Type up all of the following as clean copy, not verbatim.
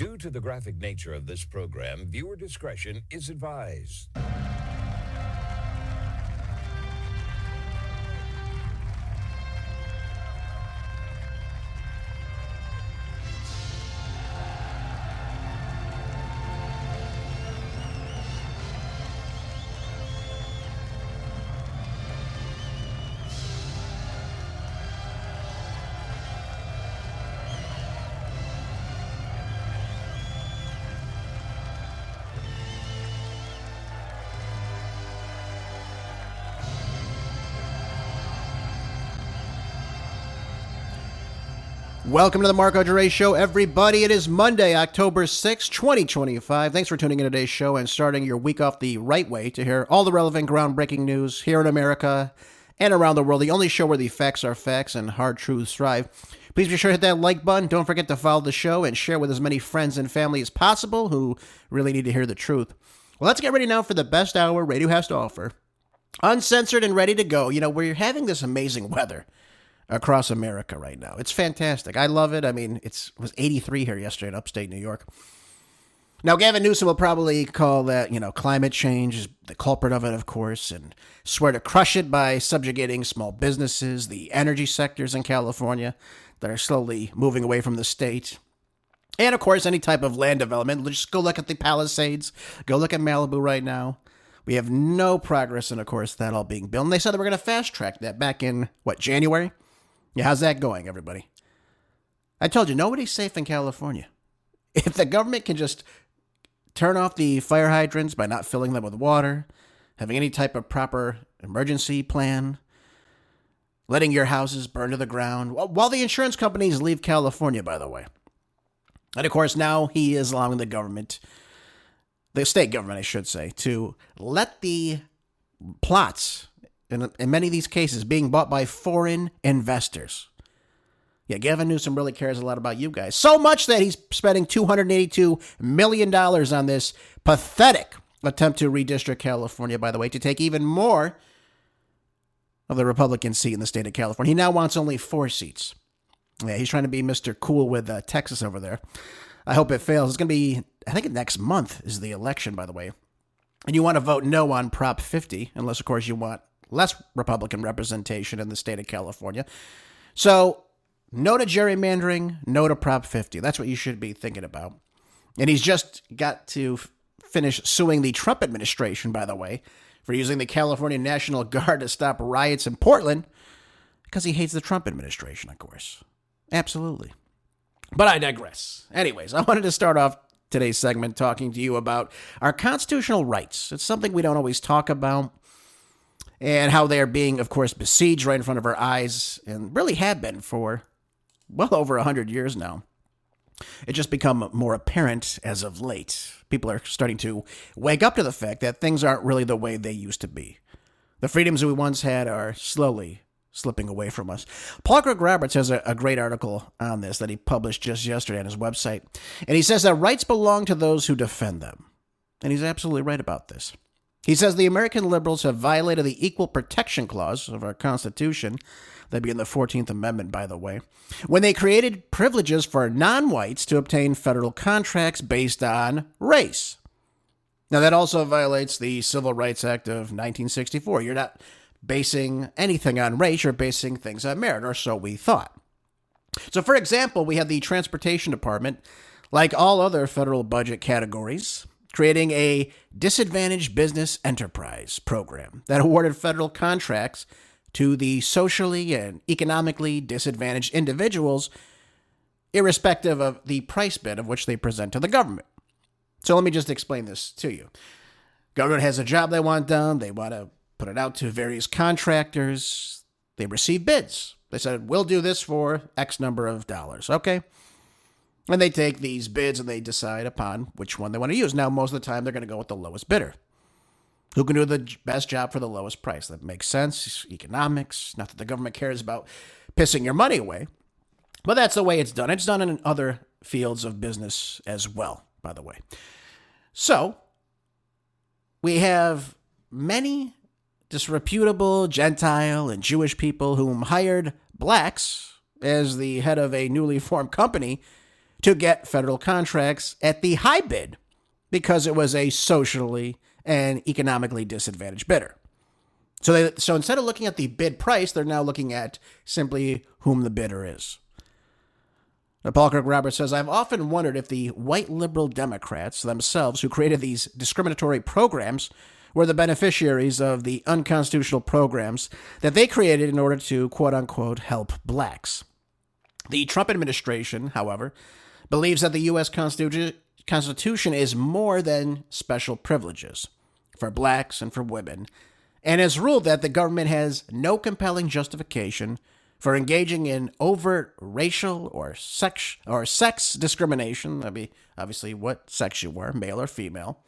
Due to the graphic nature of this program, viewer discretion is advised. Welcome to the Marco DeRay Show, everybody. It is Monday, October 6, 2025. Thanks for tuning in to today's show and starting your week off the right way to hear all the relevant groundbreaking news here in America and around the world. The only show where the facts are facts and hard truths thrive. Please be sure to hit that like button. Don't forget to follow the show and share with as many friends and family as possible who really need to hear the truth. Well, let's get ready now for the best hour radio has to offer. Uncensored and ready to go. You know, we're having this amazing weather across America right now. It's fantastic. I love it. I mean, it was 83 here yesterday in upstate New York. Now, Gavin Newsom will probably call that, climate change is the culprit of it, of course, and swear to crush it by subjugating small businesses, the energy sectors in California that are slowly moving away from the state. And, of course, any type of land development. Just go look at the Palisades. Go look at Malibu right now. We have no progress in, of course, that all being built. And they said they were going to fast track that back in, January? Yeah, how's that going, everybody? I told you, nobody's safe in California. If the government can just turn off the fire hydrants by not filling them with water, having any type of proper emergency plan, letting your houses burn to the ground, while the insurance companies leave California, by the way. And of course, now he is allowing the government, the state government, I should say, to let the plots, in many of these cases, being bought by foreign investors. Yeah, Gavin Newsom really cares a lot about you guys. So much that he's spending $282 million on this pathetic attempt to redistrict California, by the way, to take even more of the Republican seat in the state of California. He now wants only 4 seats. Yeah, he's trying to be Mr. Cool with Texas over there. I hope it fails. It's going to be, I think next month is the election, by the way. And you want to vote no on Prop 50, unless, of course, you want less Republican representation in the state of California. So, no to gerrymandering, no to Prop 50. That's what you should be thinking about. And he's just got to finish suing the Trump administration, by the way, for using the California National Guard to stop riots in Portland, because he hates the Trump administration, of course. Absolutely. But I digress. Anyways, I wanted to start off today's segment talking to you about our constitutional rights. It's something we don't always talk about, and how they are being, of course, besieged right in front of our eyes, and really have been for well over 100 years now. It's just become more apparent as of late. People are starting to wake up to the fact that things aren't really the way they used to be. The freedoms we once had are slowly slipping away from us. Paul Greg Roberts has a great article on this that he published just yesterday on his website. And he says that rights belong to those who defend them. And he's absolutely right about this. He says the American liberals have violated the Equal Protection Clause of our Constitution, that'd be in the 14th Amendment, by the way, when they created privileges for non-whites to obtain federal contracts based on race. Now, that also violates the Civil Rights Act of 1964. You're not basing anything on race, you're basing things on merit, or so we thought. So, for example, we have the Transportation Department, like all other federal budget categories, creating a disadvantaged business enterprise program that awarded federal contracts to the socially and economically disadvantaged individuals, irrespective of the price bid of which they present to the government. So let me just explain this to you. Government has a job they want done. They want to put it out to various contractors. They receive bids. They said, we'll do this for X number of dollars. Okay. And they take these bids and they decide upon which one they want to use. Now, most of the time, they're going to go with the lowest bidder. Who can do the best job for the lowest price? That makes sense. Economics. Not that the government cares about pissing your money away. But that's the way it's done. It's done in other fields of business as well, by the way. So, we have many disreputable Gentile and Jewish people whom hired blacks as the head of a newly formed company to get federal contracts at the high bid because it was a socially and economically disadvantaged bidder. So instead of looking at the bid price, they're now looking at simply whom the bidder is. Now, Paul Kirk Roberts says, I've often wondered if the white liberal Democrats themselves who created these discriminatory programs were the beneficiaries of the unconstitutional programs that they created in order to, quote unquote, help blacks. The Trump administration, however, believes that the U.S. Constitution is more than special privileges for blacks and for women, and has ruled that the government has no compelling justification for engaging in overt racial or sex discrimination. That'd be obviously what sex you were, male or female,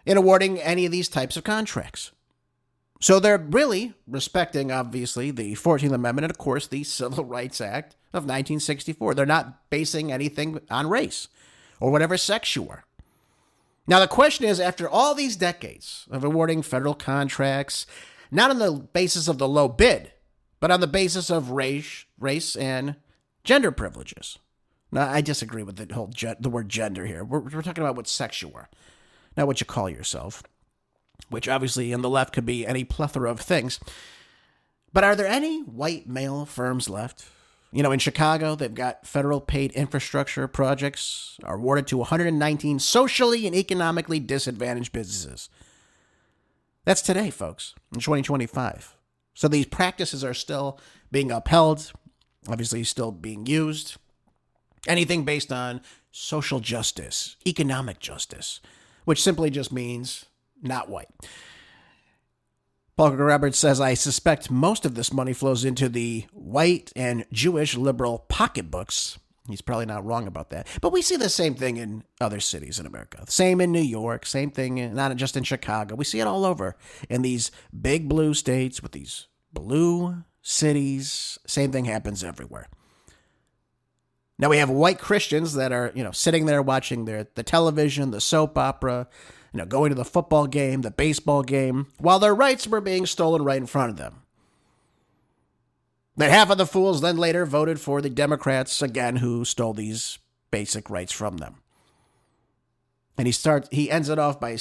in awarding any of these types of contracts. So they're really respecting, obviously, the 14th Amendment and, of course, the Civil Rights Act of 1964. They're not basing anything on race or whatever sex you were. Now, the question is, after all these decades of awarding federal contracts, not on the basis of the low bid, but on the basis of race and gender privileges. Now, I disagree with the word gender here. We're talking about what sex you were, not what you call yourself, which obviously in the left could be any plethora of things. But are there any white male firms left? You know, in Chicago, they've got federal paid infrastructure projects are awarded to 119 socially and economically disadvantaged businesses. That's today, folks, in 2025. So these practices are still being upheld, obviously still being used. Anything based on social justice, economic justice, which simply just means not white. Paul Roberts says, I suspect most of this money flows into the white and Jewish liberal pocketbooks. He's probably not wrong about that. But we see the same thing in other cities in America. Same in New York, same thing, not just in Chicago. We see it all over in these big blue states with these blue cities. Same thing happens everywhere. Now we have white Christians that are, sitting there watching the television, the soap opera, going to the football game, the baseball game, while their rights were being stolen right in front of them. That half of the fools then later voted for the Democrats again, who stole these basic rights from them. And he ends it off by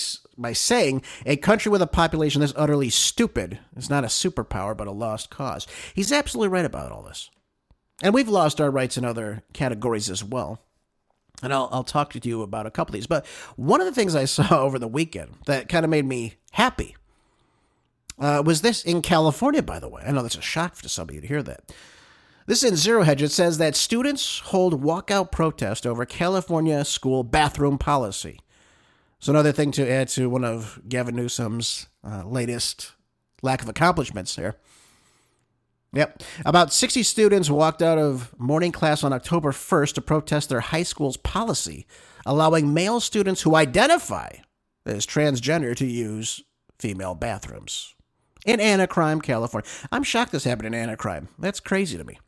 saying, a country with a population this utterly stupid is not a superpower, but a lost cause. He's absolutely right about all this. And we've lost our rights in other categories as well. And I'll talk to you about a couple of these. But one of the things I saw over the weekend that kind of made me happy was this in California, by the way. I know that's a shock to some of you to hear that. This is in ZeroHedge. It says that students hold walkout protest over California school bathroom policy. So another thing to add to one of Gavin Newsom's latest lack of accomplishments here. Yep. About 60 students walked out of morning class on October 1st to protest their high school's policy, allowing male students who identify as transgender to use female bathrooms. In Anaheim, California. I'm shocked this happened in Anaheim. That's crazy to me.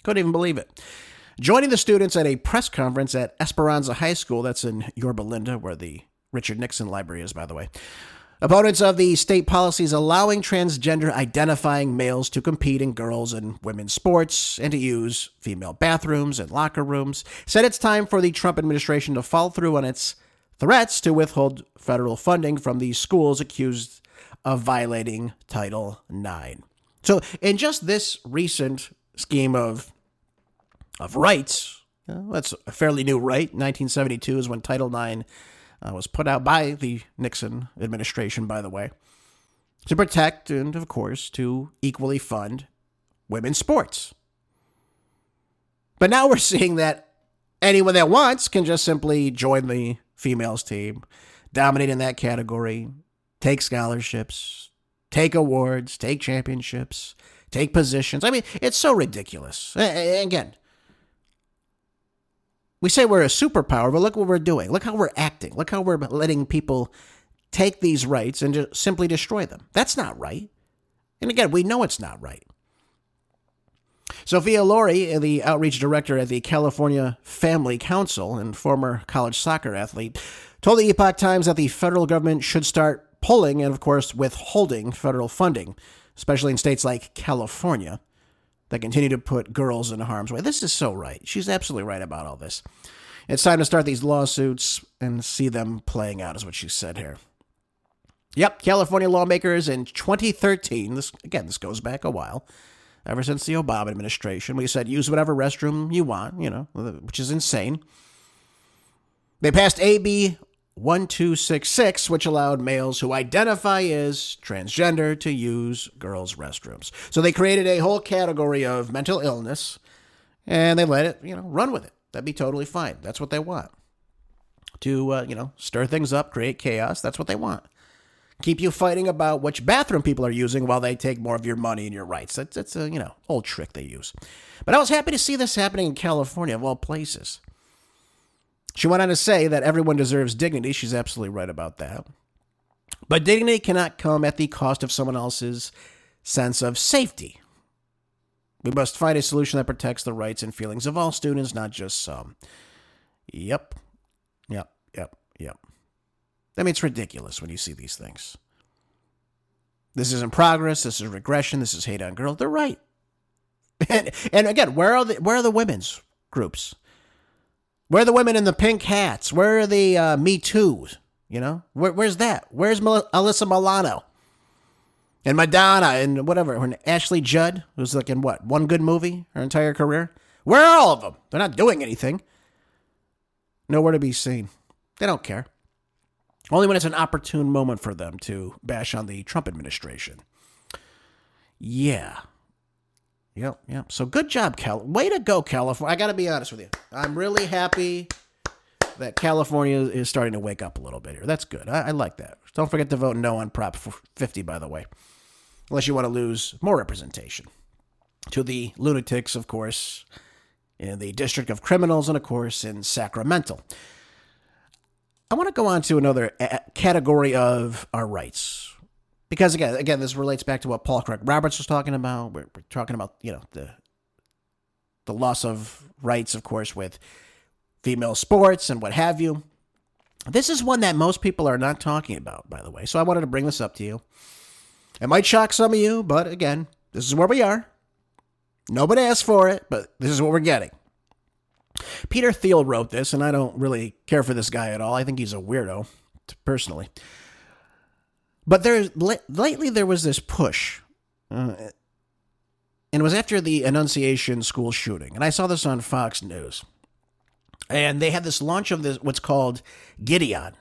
Couldn't even believe it. Joining the students at a press conference at Esperanza High School, that's in Yorba Linda, where the Richard Nixon Library is, by the way. Opponents of the state policies allowing transgender identifying males to compete in girls' and women's sports and to use female bathrooms and locker rooms said it's time for the Trump administration to follow through on its threats to withhold federal funding from these schools accused of violating Title IX. So in just this recent scheme of rights, that's a fairly new right. 1972 is when Title IX was put out by the Nixon administration, by the way, to protect and, of course, to equally fund women's sports. But now we're seeing that anyone that wants can just simply join the females team, dominate in that category, take scholarships, take awards, take championships, take positions. I mean, it's so ridiculous. Again, we say we're a superpower, but look what we're doing. Look how we're acting. Look how we're letting people take these rights and just simply destroy them. That's not right. And again, we know it's not right. Sophia Laurie, the outreach director at the California Family Council and former college soccer athlete, told the Epoch Times that the federal government should start pulling and, of course, withholding federal funding, especially in states like California, that continue to put girls in harm's way. This is so right. She's absolutely right about all this. It's time to start these lawsuits and see them playing out, is what she said here. Yep, California lawmakers in 2013, this goes back a while, ever since the Obama administration, we said use whatever restroom you want, which is insane. They passed AB 1266, which allowed males who identify as transgender to use girls' restrooms. So they created a whole category of mental illness, and they let it, run with it. That'd be totally fine. That's what they want. To, stir things up, create chaos. That's what they want. Keep you fighting about which bathroom people are using while they take more of your money and your rights. That's a, old trick they use. But I was happy to see this happening in California, of all places. She went on to say that everyone deserves dignity. She's absolutely right about that. But dignity cannot come at the cost of someone else's sense of safety. We must find a solution that protects the rights and feelings of all students, not just some. Yep. I mean, it's ridiculous when you see these things. This isn't progress. This is regression. This is hate on girls. They're right. And again, where are the women's groups? Where are the women in the pink hats? Where are the Me Too's? Where's that? Where's Alyssa Milano? And Madonna and whatever. And Ashley Judd, who's like in one good movie her entire career? Where are all of them? They're not doing anything. Nowhere to be seen. They don't care. Only when it's an opportune moment for them to bash on the Trump administration. Yeah. Yep. So good job, way to go, California. I got to be honest with you. I'm really happy that California is starting to wake up a little bit here. That's good. I like that. Don't forget to vote no on Prop 50, by the way. Unless you want to lose more representation. To the lunatics, of course, in the District of Criminals, and, of course, in Sacramento. I want to go on to another category of our rights. Because, again, this relates back to what Paul Craig Roberts was talking about. We're talking about, the loss of rights, of course, with female sports and what have you. This is one that most people are not talking about, by the way. So I wanted to bring this up to you. It might shock some of you, but, again, this is where we are. Nobody asked for it, but this is what we're getting. Peter Theil wrote this, and I don't really care for this guy at all. I think he's a weirdo, personally. But lately there was this push, and it was after the Annunciation school shooting, and I saw this on Fox News. And they had this launch of what's called Gideon,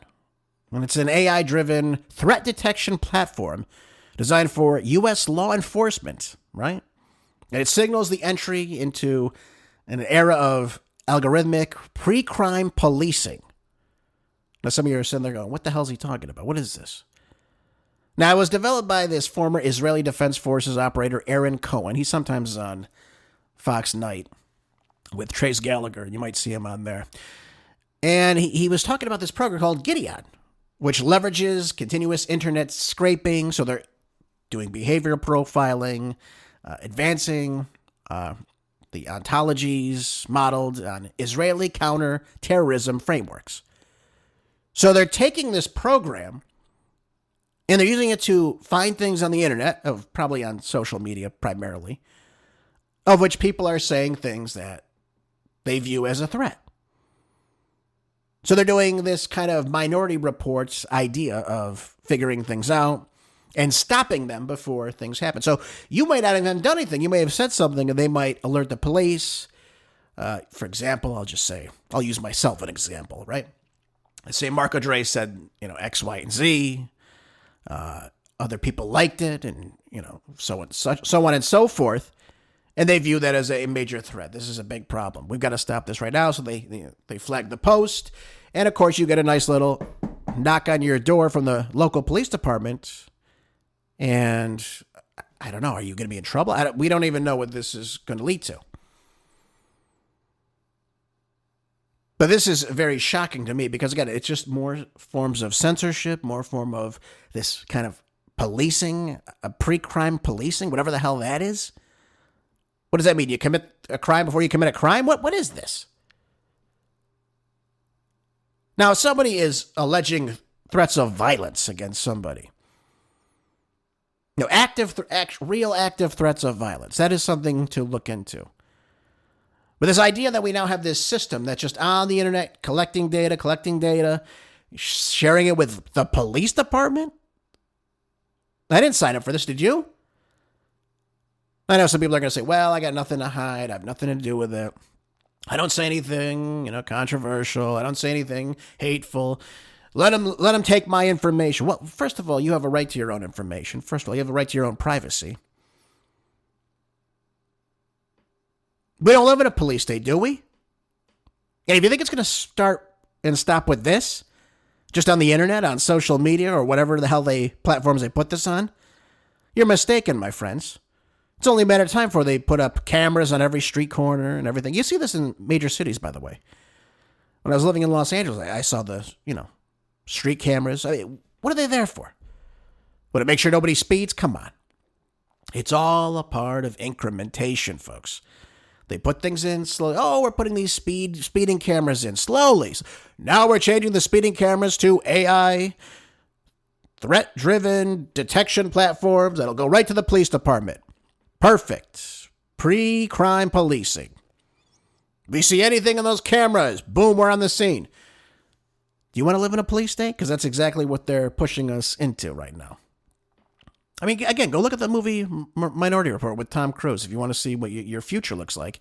and it's an AI-driven threat detection platform designed for U.S. law enforcement, right? And it signals the entry into an era of algorithmic pre-crime policing. Now, some of you are sitting there going, what the hell is he talking about? What is this? Now, it was developed by this former Israeli Defense Forces operator, Aaron Cohen. He's sometimes on Fox Night with Trace Gallagher. You might see him on there. And he was talking about this program called Gideon, which leverages continuous internet scraping. So they're doing behavioral profiling, advancing the ontologies modeled on Israeli counter-terrorism frameworks. So they're taking this program and they're using it to find things on the internet, probably on social media primarily, of which people are saying things that they view as a threat. So they're doing this kind of Minority Reports idea of figuring things out and stopping them before things happen. So you might not have done anything. You may have said something and they might alert the police. For example, I'll use myself as an example, right? Let's say Marco Dre said, X, Y, and Z. Other people liked it and, so on and so forth. And they view that as a major threat. This is a big problem. We've got to stop this right now. So they flag the post. And of course, you get a nice little knock on your door from the local police department. And I don't know, are you going to be in trouble? We don't even know what this is going to lead to. But this is very shocking to me because, again, it's just more forms of censorship, more form of this kind of policing, a pre-crime policing, whatever the hell that is. What does that mean? You commit a crime before you commit a crime? What is this? Now, if somebody is alleging threats of violence against somebody, No, real active threats of violence. That is something to look into. But this idea that we now have this system that's just on the internet, collecting data, sharing it with the police department? I didn't sign up for this, did you? I know some people are going to say, well, I got nothing to hide. I have nothing to do with it. I don't say anything, controversial. I don't say anything hateful. Let them take my information. Well, first of all, you have a right to your own information. First of all, you have a right to your own privacy. We don't live in a police state, do we? And if you think it's going to start and stop with this, just on the internet, on social media, or whatever the hell platforms they put this on, you're mistaken, my friends. It's only a matter of time before they put up cameras on every street corner and everything. You see this in major cities, by the way. When I was living in Los Angeles, I saw the, street cameras. I mean, what are they there for? Would it make sure nobody speeds? Come on. It's all a part of incrementation, folks. They put things in slowly. Oh, we're putting these speeding cameras in slowly. Now we're changing the speeding cameras to AI, threat-driven detection platforms that'll go right to the police department. Perfect. Pre-crime policing. We see anything in those cameras, boom, we're on the scene. Do you want to live in a police state? Because that's exactly what they're pushing us into right now. I mean, again, go look at the movie Minority Report with Tom Cruise if you want to see what your future looks like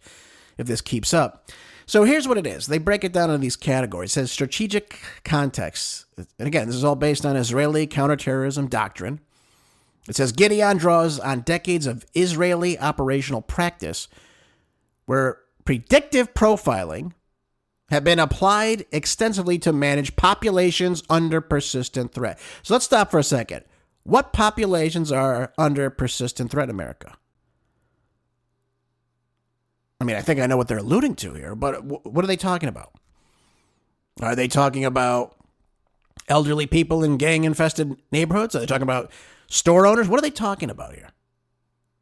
if this keeps up. So here's what it is. They break it down into these categories. It says strategic context. And again, this is all based on Israeli counterterrorism doctrine. It says Gideon draws on decades of Israeli operational practice where predictive profiling have been applied extensively to manage populations under persistent threat. So let's stop for a second. What populations are under persistent threat in America? I mean, I think I know what they're alluding to here, but what are they talking about? Are they talking about elderly people in gang-infested neighborhoods? Are they talking about store owners? What are they talking about here?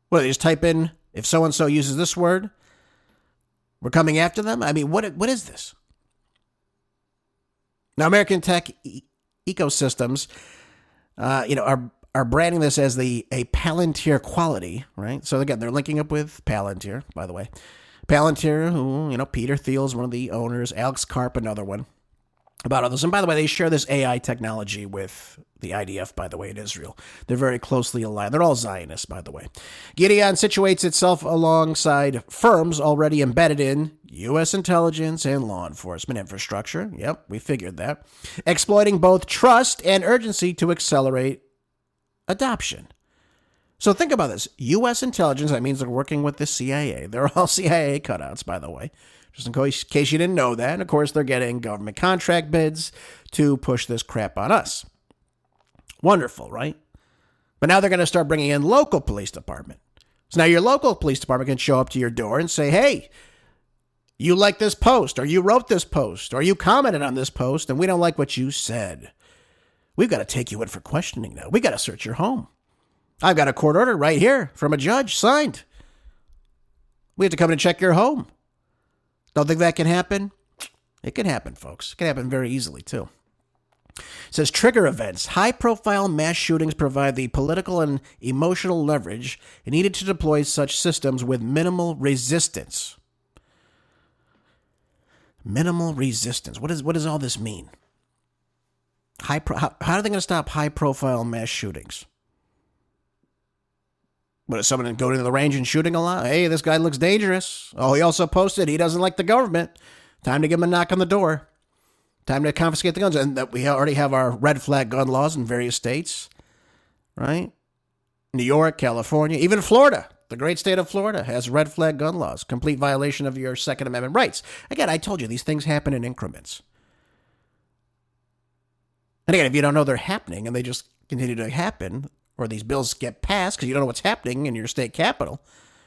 Well, they just type in, if so-and-so uses this word, we're coming after them? I mean, what is this? Now, American tech ecosystems, are branding this as a Palantir quality, right? So again, they're linking up with Palantir, by the way. Palantir, who, Peter Thiel is one of the owners, Alex Karp, another one, about others. And by the way, they share this AI technology with the IDF, by the way, in Israel. They're very closely aligned. They're all Zionists, by the way. Gideon situates itself alongside firms already embedded in U.S. intelligence and law enforcement infrastructure. Yep, we figured that. Exploiting both trust and urgency to accelerate adoption. So think about this. U.S. intelligence, that means they're working with the CIA. They're all CIA cutouts, by the way, just in case you didn't know that. And of course, they're getting government contract bids to push this crap on us. Wonderful, right? But now they're going to start bringing in local police department. So now your local police department can show up to your door and say, hey, you like this post, or you wrote this post, or you commented on this post, and we don't like what you said. We've got to take you in for questioning now. We got to search your home. I've got a court order right here from a judge signed. We have to come in and check your home. Don't think that can happen? It can happen, folks. It can happen very easily, too. It says trigger events. High-profile mass shootings provide the political and emotional leverage needed to deploy such systems with minimal resistance. Minimal resistance. What does all this mean? How are they going to stop high-profile mass shootings? What, is someone going to the range and shooting a lot? Hey, this guy looks dangerous. Oh, he also posted he doesn't like the government. Time to give him a knock on the door. Time to confiscate the guns. And that we already have our red flag gun laws in various states, right? New York, California, even Florida. The great state of Florida has red flag gun laws. Complete violation of your Second Amendment rights. Again, I told you, these things happen in increments. And again, if you don't know they're happening and they just continue to happen, or these bills get passed because you don't know what's happening in your state capital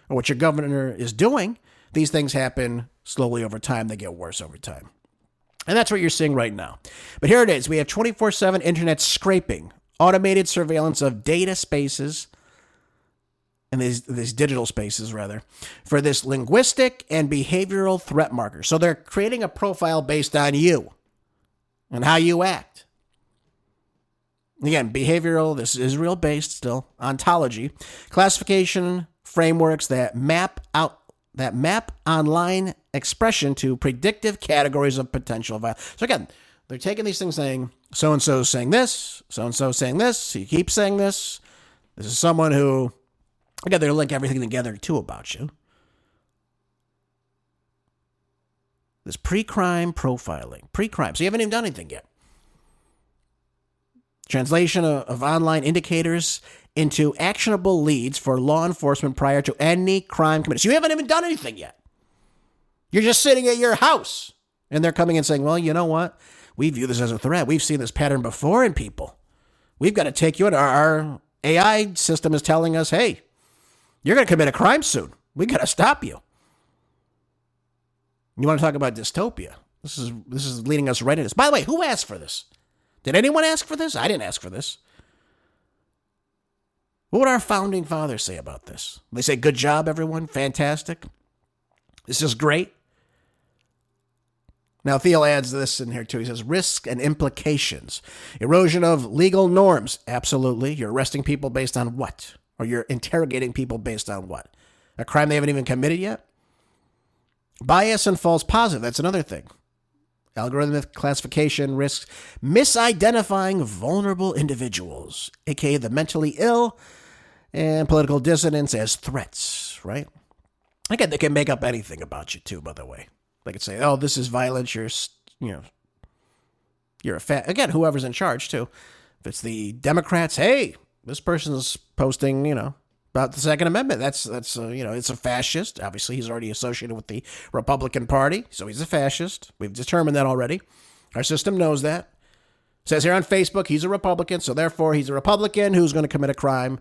or what your governor is doing, these things happen slowly over time. They get worse over time. And that's what you're seeing right now. But here it is. We have 24/7 internet scraping, automated surveillance of data spaces, and these digital spaces, rather, for this linguistic and behavioral threat marker. So they're creating a profile based on you and how you act. Again, behavioral, this is Israel-based still, ontology, classification frameworks that map online expression to predictive categories of potential violence. So again, they're taking these things saying, so-and-so is saying this, so-and-so is saying this, he keeps saying this. This is someone who, again, they're link everything together too about you. This pre-crime profiling, pre-crime. So you haven't even done anything yet. Translation of online indicators into actionable leads for law enforcement prior to any crime committed. So you haven't even done anything yet. You're just sitting at your house. And they're coming and saying, well, you know what? We view this as a threat. We've seen this pattern before in people. We've got to take you in. Our AI system is telling us, hey, you're going to commit a crime soon. We got to stop you. You want to talk about dystopia? This is leading us right into this. By the way, who asked for this? Did anyone ask for this? I didn't ask for this. What would our founding fathers say about this? They say, good job, everyone. Fantastic. This is great. Now, Theil adds this in here, too. He says, risk and implications. Erosion of legal norms. Absolutely. You're arresting people based on what? Or you're interrogating people based on what? A crime they haven't even committed yet? Bias and false positive. That's another thing. Algorithmic classification risks misidentifying vulnerable individuals, aka the mentally ill, and political dissidents as threats, right? Again, they can make up anything about you, too, by the way. They could say, oh, this is violence, you're a fat. Again, whoever's in charge, too. If it's the Democrats, hey, this person's posting, about the Second Amendment. That's it's a fascist. Obviously, he's already associated with the Republican Party, so he's a fascist. We've determined that already. Our system knows that. It says here on Facebook, he's a Republican, so therefore he's a Republican who's going to commit a crime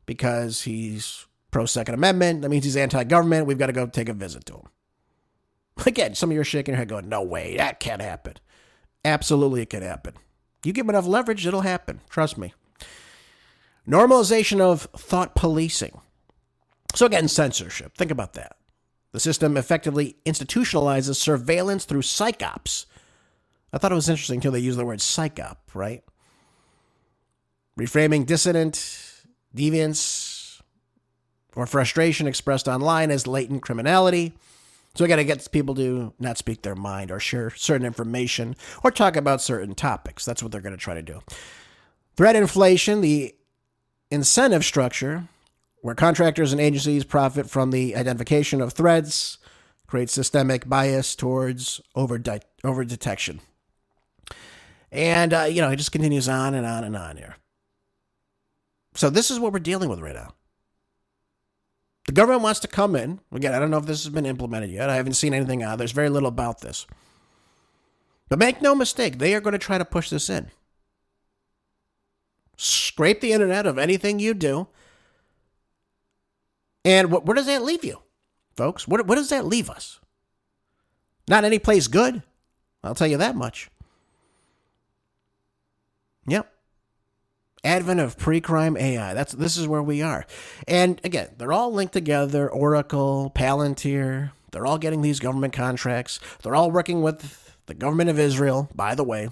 because he's pro-Second Amendment. That means he's anti-government. We've got to go take a visit to him. Again, some of you are shaking your head going, no way, that can't happen. Absolutely, it can happen. You give him enough leverage, it'll happen. Trust me. Normalization of thought policing. So again, censorship. Think about that. The system effectively institutionalizes surveillance through psyops. I thought it was interesting, too, they use the word psyop, right? Reframing dissident, deviance, or frustration expressed online as latent criminality. So we got to get people to not speak their mind or share certain information or talk about certain topics. That's what they're going to try to do. Threat inflation, the incentive structure, where contractors and agencies profit from the identification of threats, creates systemic bias towards over-detection. And, it just continues on and on and on here. So this is what we're dealing with right now. The government wants to come in. Again, I don't know if this has been implemented yet. I haven't seen anything out. There's very little about this. But make no mistake, they are going to try to push this in. Scrape the internet of anything you do. And where does that leave you, folks? Where does that leave us? Not any place good. I'll tell you that much. Yep. Advent of pre-crime AI. This is where we are. And again, they're all linked together. Oracle, Palantir. They're all getting these government contracts. They're all working with the government of Israel, by the way.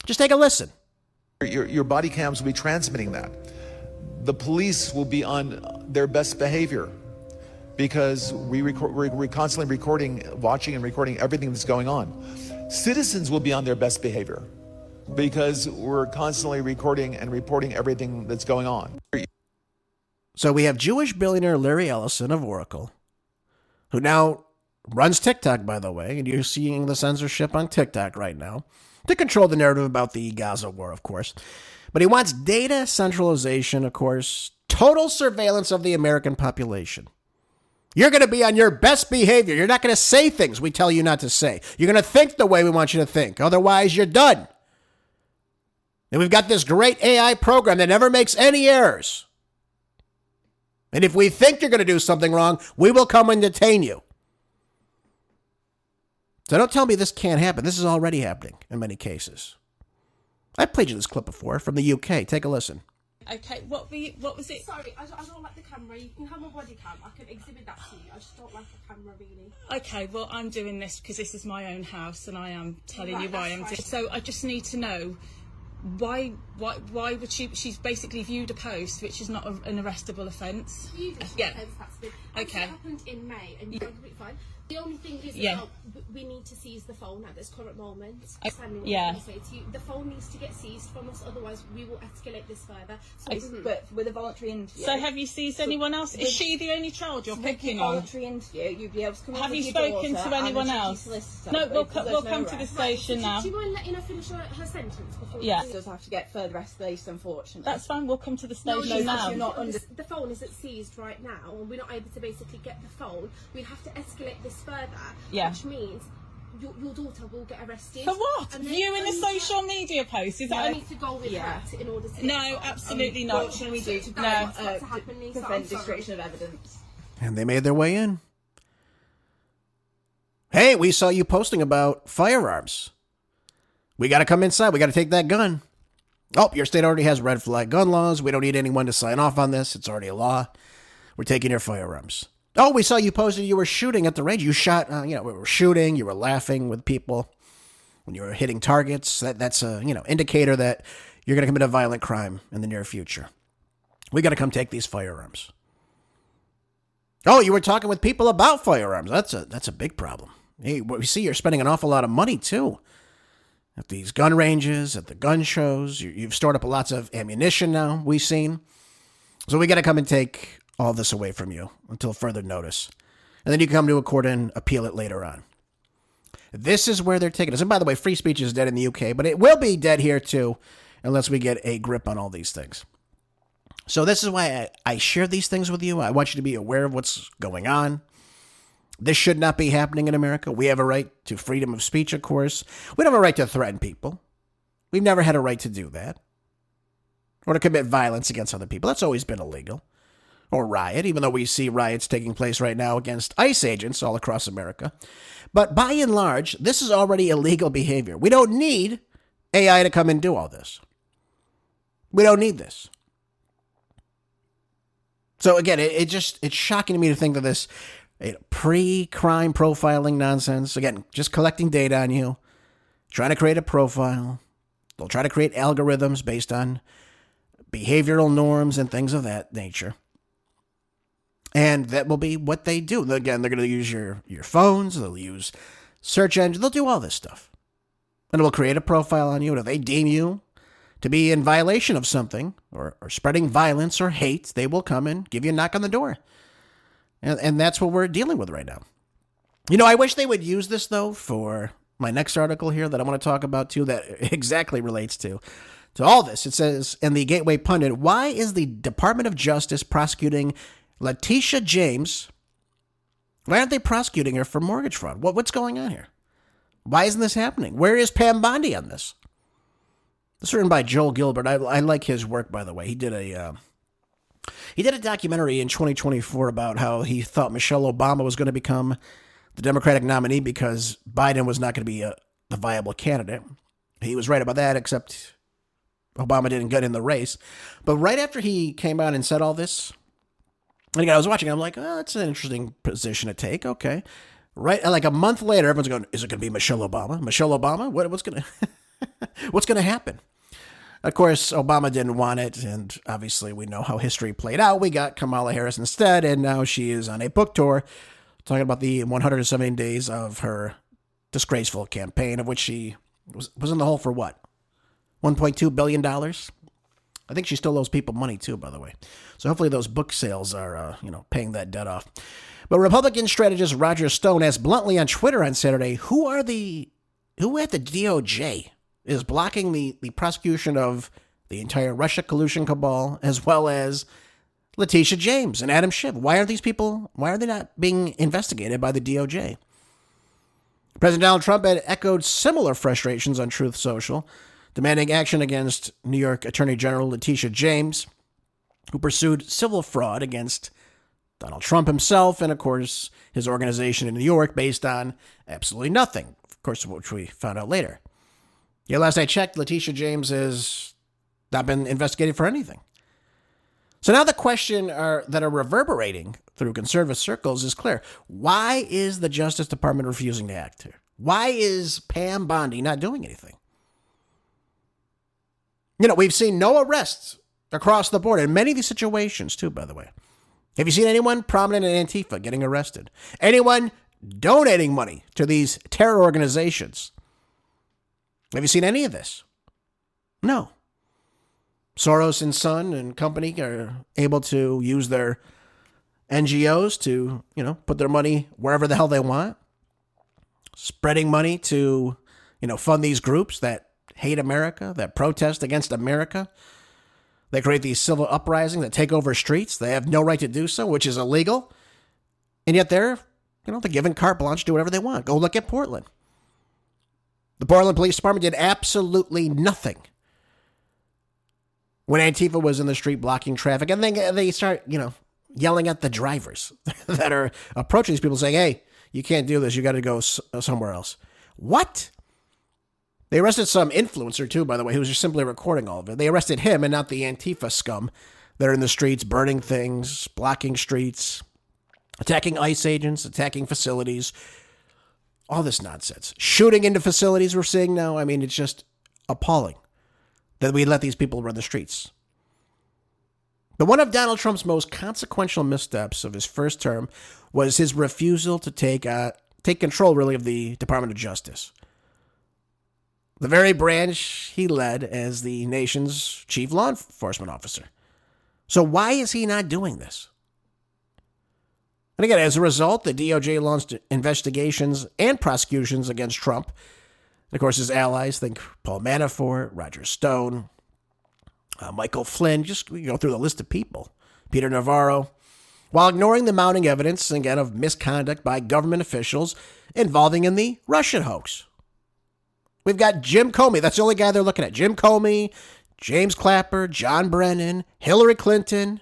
Just take a listen. Your body cams will be transmitting that. The police will be on their best behavior because we're constantly watching and recording everything that's going on. Citizens will be on their best behavior because we're constantly recording and reporting everything that's going on. So we have Jewish billionaire Larry Ellison of Oracle, who now runs TikTok, by the way, and you're seeing the censorship on TikTok right now, to control the narrative about the Gaza war, of course. But he wants data centralization, of course, total surveillance of the American population. You're going to be on your best behavior. You're not going to say things we tell you not to say. You're going to think the way we want you to think. Otherwise, you're done. And we've got this great AI program that never makes any errors. And if we think you're going to do something wrong, we will come and detain you. So don't tell me this can't happen. This is already happening in many cases. I played you this clip before from the UK. Take a listen. Okay, what was it? Sorry, I don't like the camera. You can have my body cam. I can exhibit that to you. I just don't like the camera, really. Okay, well, I'm doing this because this is my own house and I am telling you why I'm doing. So I just need to know Why would she's basically viewed a post which is not an arrestable offence. Yeah. That's good. Okay. It happened in May, and you're completely fine. The only thing is, we need to seize the phone at this current moment. The phone needs to get seized from us, otherwise we will escalate this further. So, but with a voluntary interview. So have you seized anyone else? Is she the only child you're picking on? Voluntary interview, you'd be able to come. Have you spoken to anyone else? No, we'll come to the station now. Do you mind letting her finish her sentence before? Yeah, she does have to get further escalation, unfortunately. That's fine. We'll come to the station now. The phone isn't seized right now, and we're not able to basically get the phone. We have to escalate this further. Yeah. Which means your daughter will get arrested. For what? Viewing a social media post? Is that? I need to go with her in order to. No, absolutely not. What should we do to prevent destruction of evidence? And they made their way in. Hey, we saw you posting about firearms. We got to come inside. We got to take that gun. Oh, your state already has red flag gun laws. We don't need anyone to sign off on this. It's already a law. We're taking your firearms. Oh, we saw you posted you were shooting at the range. You shot, we were shooting. You were laughing with people when you were hitting targets. That's a, indicator that you're going to commit a violent crime in the near future. We got to come take these firearms. Oh, you were talking with people about firearms. That's a big problem. Hey, we see you're spending an awful lot of money, too. At these gun ranges, at the gun shows. You've stored up lots of ammunition now, we've seen. So we got to come and take all this away from you until further notice. And then you come to a court and appeal it later on. This is where they're taking us. And by the way, free speech is dead in the UK, but it will be dead here too, unless we get a grip on all these things. So this is why I share these things with you. I want you to be aware of what's going on. This should not be happening in America. We have a right to freedom of speech, of course. We don't have a right to threaten people. We've never had a right to do that. Or to commit violence against other people. That's always been illegal. Or riot, even though we see riots taking place right now against ICE agents all across America. But by and large, this is already illegal behavior. We don't need AI to come and do all this. We don't need this. So again, it's shocking to me to think that this pre-crime profiling nonsense, again, just collecting data on you, trying to create a profile. They'll try to create algorithms based on behavioral norms and things of that nature. And that will be what they do. Again, they're going to use your phones. They'll use search engines. They'll do all this stuff. And it will create a profile on you. And if they deem you to be in violation of something or spreading violence or hate, they will come and give you a knock on the door. And that's what we're dealing with right now. I wish they would use this, though, for my next article here that I want to talk about, too, that exactly relates to all this. It says, in the Gateway Pundit, why is the Department of Justice prosecuting Letitia James? Why aren't they prosecuting her for mortgage fraud? What's going on here? Why isn't this happening? Where is Pam Bondi on this? This is written by Joel Gilbert. I like his work, by the way. He did a documentary in 2024 about how he thought Michelle Obama was going to become the Democratic nominee because Biden was not going to be the viable candidate. He was right about that, except Obama didn't get in the race. But right after he came out and said all this, and again, I was watching, I'm like, oh, that's an interesting position to take. Okay. Right. Like a month later, everyone's going, is it going to be Michelle Obama? Michelle Obama? What's going to happen? Of course, Obama didn't want it. And obviously, we know how history played out. We got Kamala Harris instead. And now she is on a book tour talking about the 170 days of her disgraceful campaign, of which she was in the hole for what? $1.2 billion? I think she still owes people money, too, by the way. So hopefully those book sales are, paying that debt off. But Republican strategist Roger Stone asked bluntly on Twitter on Saturday, who at the DOJ is blocking the prosecution of the entire Russia collusion cabal, as well as Letitia James and Adam Schiff? Why are they not being investigated by the DOJ? President Donald Trump had echoed similar frustrations on Truth Social, demanding action against New York Attorney General Letitia James, who pursued civil fraud against Donald Trump himself and, of course, his organization in New York based on absolutely nothing, of course, which we found out later. Yeah, last I checked, Letitia James has not been investigated for anything. So now the question that are reverberating through conservative circles is clear. Why is the Justice Department refusing to act here? Why is Pam Bondi not doing anything? We've seen no arrests across the board in many of these situations, too, by the way. Have you seen anyone prominent in Antifa getting arrested? Anyone donating money to these terror organizations? Have you seen any of this? No. Soros and Son and company are able to use their NGOs to, put their money wherever the hell they want. Spreading money to, fund these groups that hate America, that protest against America. They create these civil uprisings that take over streets. They have no right to do so, which is illegal. And yet they're given carte blanche to do whatever they want. Go look at Portland. The Portland Police Department did absolutely nothing when Antifa was in the street blocking traffic. And then they start, yelling at the drivers that are approaching these people saying, hey, you can't do this. You got to go somewhere else. What? They arrested some influencer, too, by the way, who was just simply recording all of it. They arrested him and not the Antifa scum that are in the streets, burning things, blocking streets, attacking ICE agents, attacking facilities, all this nonsense. Shooting into facilities we're seeing now. I mean, it's just appalling that we let these people run the streets. But one of Donald Trump's most consequential missteps of his first term was his refusal to take control, really, of the Department of Justice. The very branch he led as the nation's chief law enforcement officer. So why is he not doing this? And again, as a result, the DOJ launched investigations and prosecutions against Trump. And of course, his allies, think Paul Manafort, Roger Stone, Michael Flynn, just go through the list of people, Peter Navarro, while ignoring the mounting evidence, again, of misconduct by government officials involving in the Russian hoax. We've got Jim Comey. That's the only guy they're looking at. Jim Comey, James Clapper, John Brennan, Hillary Clinton.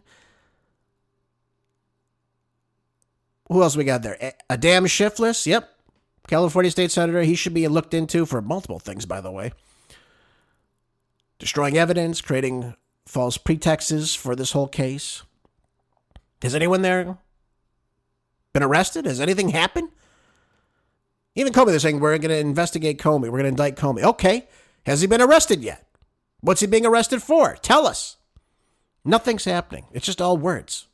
Who else we got there? Adam Schiff, yep. California State Senator. He should be looked into for multiple things, by the way. Destroying evidence, creating false pretexts for this whole case. Has anyone there been arrested? Has anything happened? Even Comey, they're saying, we're going to investigate Comey. We're going to indict Comey. Okay. Has he been arrested yet? What's he being arrested for? Tell us. Nothing's happening. It's just all words.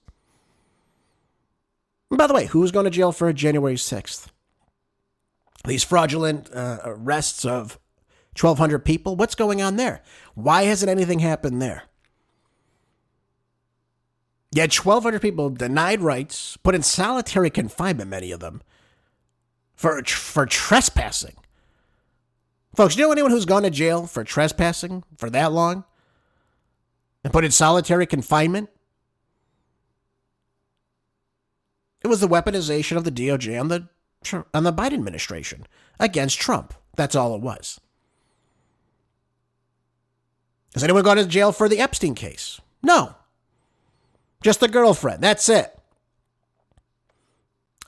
And by the way, who's going to jail for January 6th? These fraudulent arrests of 1,200 people. What's going on there? Why hasn't anything happened there? You had 1,200 people denied rights, put in solitary confinement, many of them, for trespassing. Folks, do you know anyone who's gone to jail for trespassing for that long and put in solitary confinement? It was the weaponization of the DOJ on the Biden administration against Trump. That's all it was. Has anyone gone to jail for the Epstein case? No. Just the girlfriend. That's it.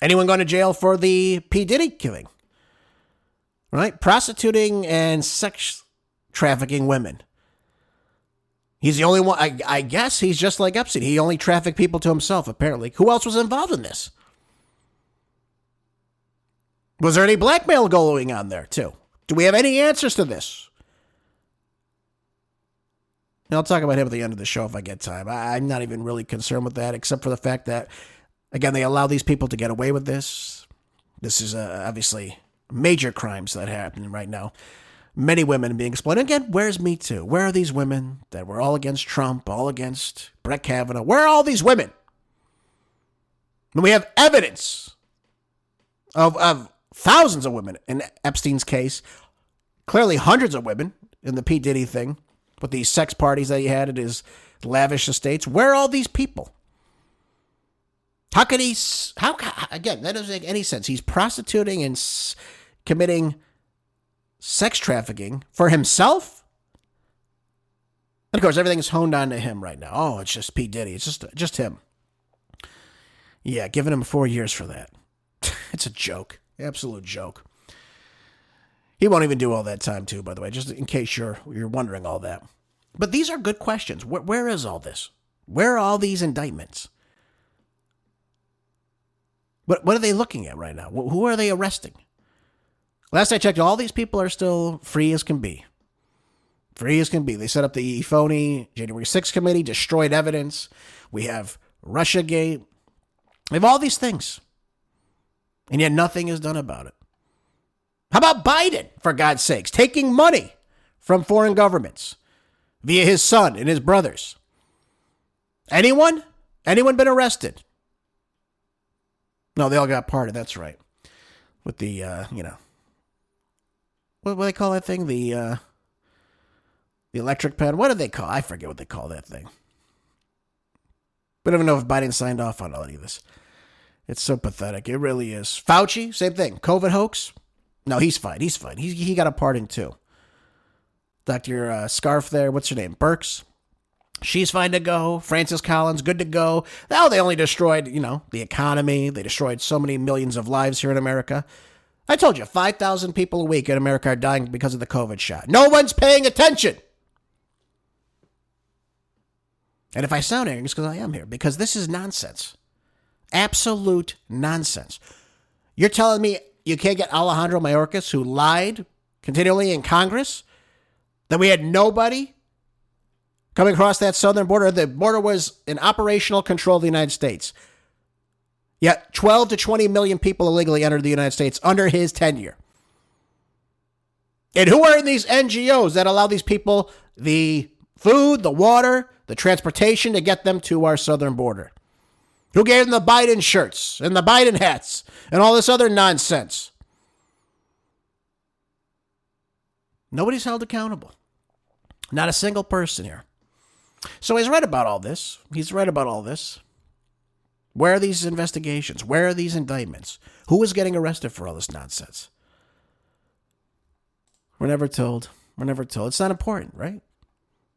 Anyone gone to jail for the P. Diddy killing? Right? Prostituting and sex trafficking women. He's the only one. I guess he's just like Epstein. He only trafficked people to himself, apparently. Who else was involved in this? Was there any blackmail going on there, too? Do we have any answers to this? And I'll talk about him at the end of the show if I get time. I'm not even really concerned with that, except for the fact that, again, they allow these people to get away with this. This is obviously major crimes that are happening right now. Many women being exploited. Again, where's Me Too? Where are these women that were all against Trump, all against Brett Kavanaugh? Where are all these women? And we have evidence of thousands of women in Epstein's case. Clearly hundreds of women in the P. Diddy thing with these sex parties that he had at his lavish estates. Where are all these people? How could he, again, that doesn't make any sense. He's prostituting and committing sex trafficking for himself? And of course, everything's honed on to him right now. Oh, it's just P. Diddy. It's just him. Yeah, giving him 4 years for that. It's a joke. Absolute joke. He won't even do all that time, too, by the way, just in case you're wondering all that. But these are good questions. Where is all this? Where are all these indictments? What are they looking at right now? Who are they arresting? Last I checked, all these people are still free as can be. Free as can be. They set up the phony January 6th committee, destroyed evidence. We have Russiagate. We have all these things. And yet nothing is done about it. How about Biden, for God's sakes, taking money from foreign governments via his son and his brothers? Anyone? Anyone been arrested? No, they all got parted. That's right. With the, what do they call that thing? The electric pen. What do they call? I forget what they call that thing. But I don't even know if Biden signed off on all of this. It's so pathetic. It really is. Fauci, same thing. COVID hoax. No, he's fine. He's fine. He got a pardon too. Dr. Scarf there. What's her name? Burks. She's fine to go. Francis Collins, good to go. Now they only destroyed, the economy. They destroyed so many millions of lives here in America. I told you, 5,000 people a week in America are dying because of the COVID shot. No one's paying attention. And if I sound angry, it's because I am here. Because this is nonsense. Absolute nonsense. You're telling me you can't get Alejandro Mayorkas, who lied continually in Congress, that we had nobody coming across that southern border? The border was in operational control of the United States. Yet 12 to 20 million people illegally entered the United States under his tenure. And who are in these NGOs that allow these people the food, the water, the transportation to get them to our southern border? Who gave them the Biden shirts and the Biden hats and all this other nonsense? Nobody's held accountable. Not a single person here. So he's right about all this. Where are these investigations? Where are these indictments? Who is getting arrested for all this nonsense? We're never told. It's not important, right?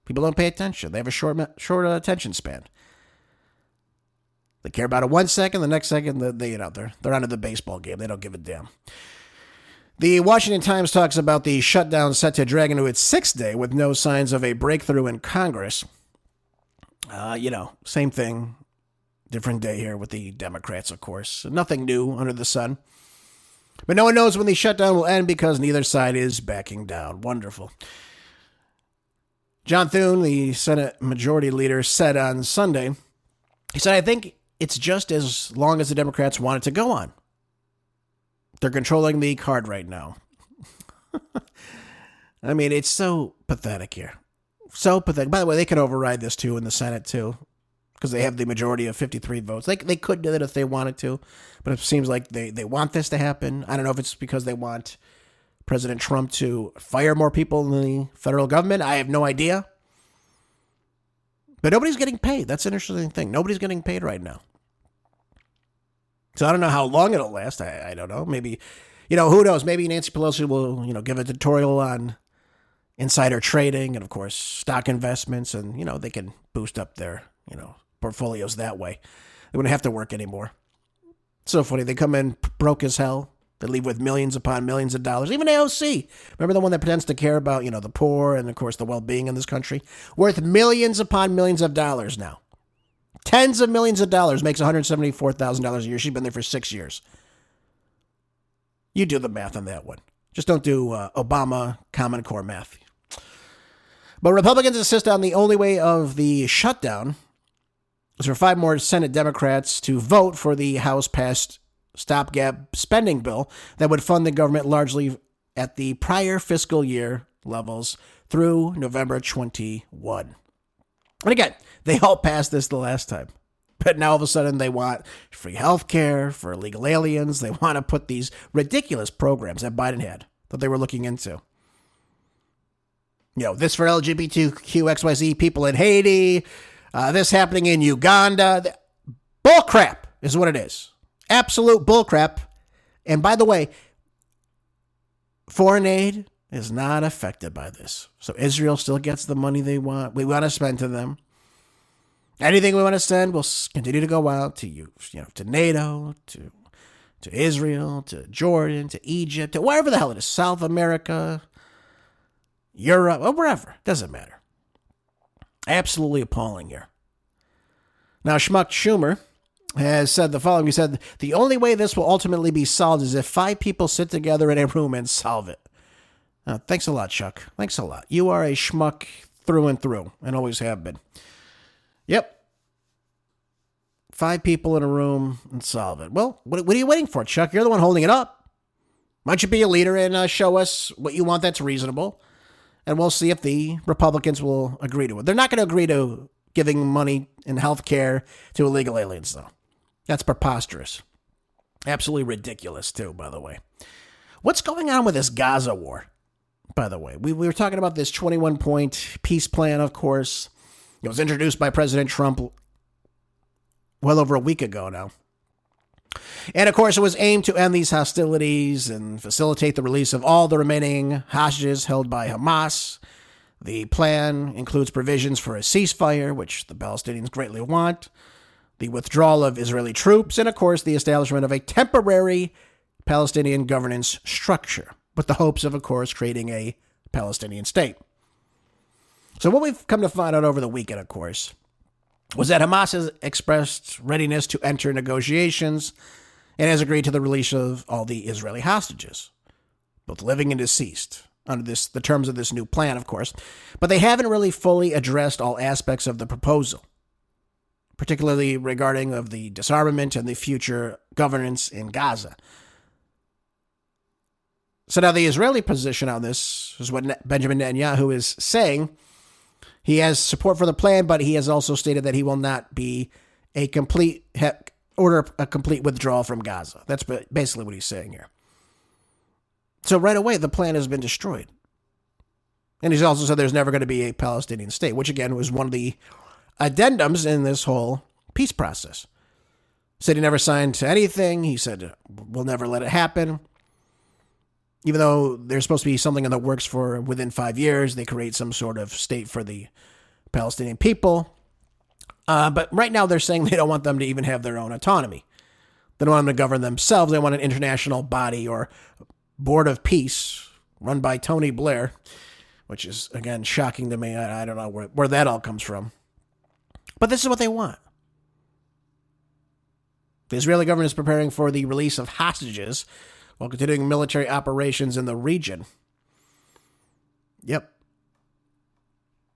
People don't pay attention. They have a short attention span. They care about it 1 second. The next second, they're onto the baseball game. They don't give a damn. The Washington Times talks about the shutdown set to drag into its sixth day with no signs of a breakthrough in Congress. Same thing. Different day here with the Democrats, of course. Nothing new under the sun. But no one knows when the shutdown will end because neither side is backing down. Wonderful. John Thune, the Senate Majority Leader, said on Sunday, he said, I think it's just as long as the Democrats want it to go on. They're controlling the card right now. I mean, it's so pathetic here. So pathetic. By the way, they could override this too in the Senate too, because they have the majority of 53 votes. They could do that if they wanted to, but it seems like they want this to happen. I don't know if it's because they want President Trump to fire more people in the federal government. I have no idea. But nobody's getting paid. That's an interesting thing. Nobody's getting paid right now. So I don't know how long it'll last. I don't know. Maybe, who knows? Maybe Nancy Pelosi will, give a tutorial on insider trading and, of course, stock investments. And, they can boost up their, portfolios that way. They wouldn't have to work anymore. So funny. They come in broke as hell. They leave with millions upon millions of dollars. Even AOC. Remember the one that pretends to care about, the poor and, of course, the well-being in this country? Worth millions upon millions of dollars now. Tens of millions of dollars, makes $174,000 a year. She's been there for 6 years. You do the math on that one. Just don't do Obama Common Core math. But Republicans insist on the only way of the shutdown is for 5 more Senate Democrats to vote for the House-passed stopgap spending bill that would fund the government largely at the prior fiscal year levels through November 21. And again, they all passed this the last time. But now all of a sudden they want free health care for illegal aliens. They want to put these ridiculous programs that Biden had that they were looking into. This for LGBTQXYZ people in Haiti. This happening in Uganda. Bullcrap is what it is. Absolute bullcrap. And by the way, foreign aid is not affected by this. So Israel still gets the money they want. We want to spend to them. Anything we want to send will continue to go out to you, to NATO, to Israel, to Jordan, to Egypt, to wherever the hell it is, South America, Europe, or wherever. Doesn't matter. Absolutely appalling here. Now, Schmuck Schumer has said the following. He said, the only way this will ultimately be solved is if 5 people sit together in a room and solve it. Thanks a lot, Chuck. Thanks a lot. You are a schmuck through and through, and always have been. Yep. 5 people in a room and solve it. Well, what are you waiting for, Chuck? You're the one holding it up. Why don't you be a leader and show us what you want that's reasonable? And we'll see if the Republicans will agree to it. They're not going to agree to giving money and health care to illegal aliens, though. That's preposterous. Absolutely ridiculous, too, by the way. What's going on with this Gaza war, by the way? We were talking about this 21-point peace plan, of course. It was introduced by President Trump well over a week ago now. And, of course, it was aimed to end these hostilities and facilitate the release of all the remaining hostages held by Hamas. The plan includes provisions for a ceasefire, which the Palestinians greatly want, the withdrawal of Israeli troops, and, of course, the establishment of a temporary Palestinian governance structure, with the hopes of course, creating a Palestinian state. So what we've come to find out over the weekend, of course, was that Hamas has expressed readiness to enter negotiations and has agreed to the release of all the Israeli hostages, both living and deceased, under the terms of this new plan, of course. But they haven't really fully addressed all aspects of the proposal, particularly regarding of the disarmament and the future governance in Gaza. So now the Israeli position on this is what Benjamin Netanyahu is saying. He has support for the plan, but he has also stated that he will not be a complete withdrawal from Gaza. That's basically what he's saying here. So right away, the plan has been destroyed. And he's also said there's never going to be a Palestinian state, which again was one of the addendums in this whole peace process. Said he never signed to anything. He said, we'll never let it happen. Even though there's supposed to be something in the works for within 5 years, they create some sort of state for the Palestinian people. But right now they're saying they don't want them to even have their own autonomy. They don't want them to govern themselves. They want an international body or board of peace run by Tony Blair, which is, again, shocking to me. I don't know where that all comes from. But this is what they want. The Israeli government is preparing for the release of hostages while continuing military operations in the region. Yep.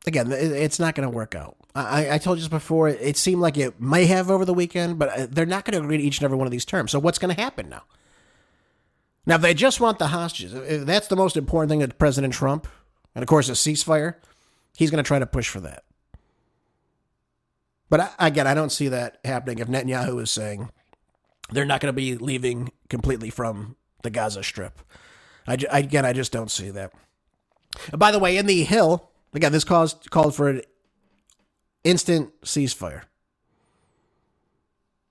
Again, it's not going to work out. I told you this before. It seemed like it may have over the weekend, but they're not going to agree to each and every one of these terms. So what's going to happen now? Now, if they just want the hostages, if that's the most important thing to President Trump, and of course a ceasefire, he's going to try to push for that. But again, I don't see that happening if Netanyahu is saying they're not going to be leaving completely from the Gaza Strip. I just don't see that. By the way, in the Hill, again, this called for an instant ceasefire.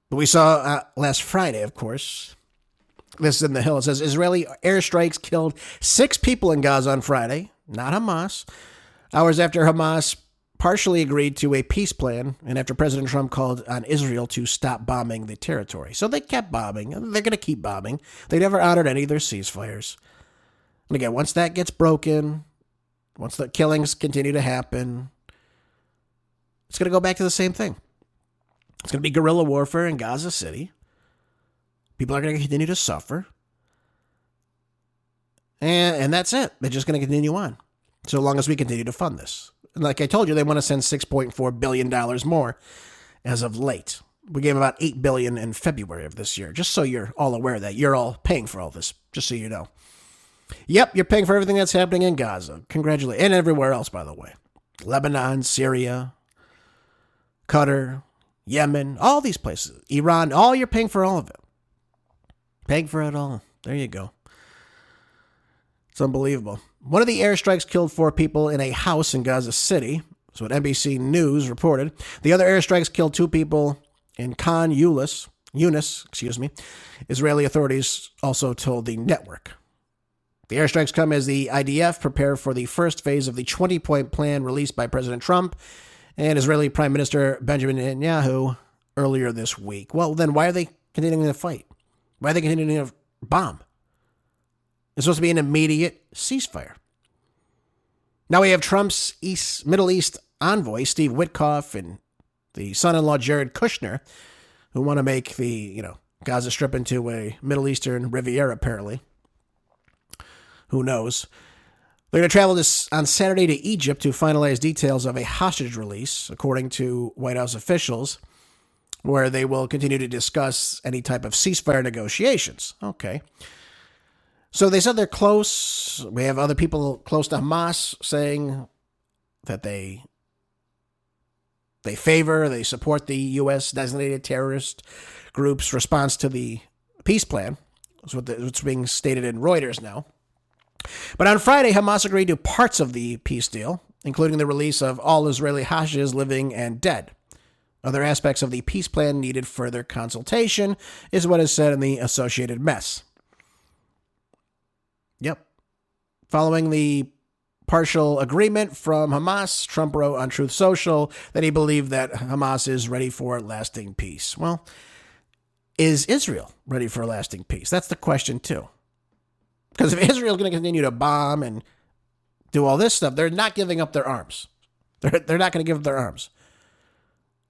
But we saw last Friday, of course, this is in the Hill. It says Israeli airstrikes killed 6 people in Gaza on Friday, not Hamas, hours after Hamas partially agreed to a peace plan and after President Trump called on Israel to stop bombing the territory. So they kept bombing, and they're going to keep bombing. They never honored any of their ceasefires. And again, once that gets broken, once the killings continue to happen, it's going to go back to the same thing. It's going to be guerrilla warfare in Gaza City. People are going to continue to suffer. And that's it. They're just going to continue on so long as we continue to fund this. And like I told you, they want to send $6.4 billion more as of late. We gave about $8 billion in February of this year, just so you're all aware that you're all paying for all this, just so you know. Yep, you're paying for everything that's happening in Gaza. Congratulations. And everywhere else, by the way. Lebanon, Syria, Qatar, Yemen, all these places. Iran, you're paying for all of it. Paying for it all. There you go. It's unbelievable. One of the airstrikes killed 4 people in a house in Gaza City. That's what NBC News reported. The other airstrikes killed 2 people in Khan Yunis. Israeli authorities also told the network. The airstrikes come as the IDF prepare for the first phase of the 20-point plan released by President Trump and Israeli Prime Minister Benjamin Netanyahu earlier this week. Well, then why are they continuing to fight? Why are they continuing to bomb? It's supposed to be an immediate ceasefire. Now we have Trump's Middle East envoy, Steve Witkoff, and the son-in-law, Jared Kushner, who want to make the, Gaza Strip into a Middle Eastern Riviera, apparently. Who knows? They're going to travel on Saturday to Egypt to finalize details of a hostage release, according to White House officials, where they will continue to discuss any type of ceasefire negotiations. Okay. So they said they're close. We have other people close to Hamas saying that they support the U.S. designated terrorist group's response to the peace plan. That's what's being stated in Reuters now. But on Friday, Hamas agreed to parts of the peace deal, including the release of all Israeli hostages living and dead. Other aspects of the peace plan needed further consultation, is what is said in the Associated Press. Yep. Following the partial agreement from Hamas, Trump wrote on Truth Social that he believed that Hamas is ready for lasting peace. Well, is Israel ready for lasting peace? That's the question, too. Because if Israel's going to continue to bomb and do all this stuff, they're not giving up their arms. They're not going to give up their arms.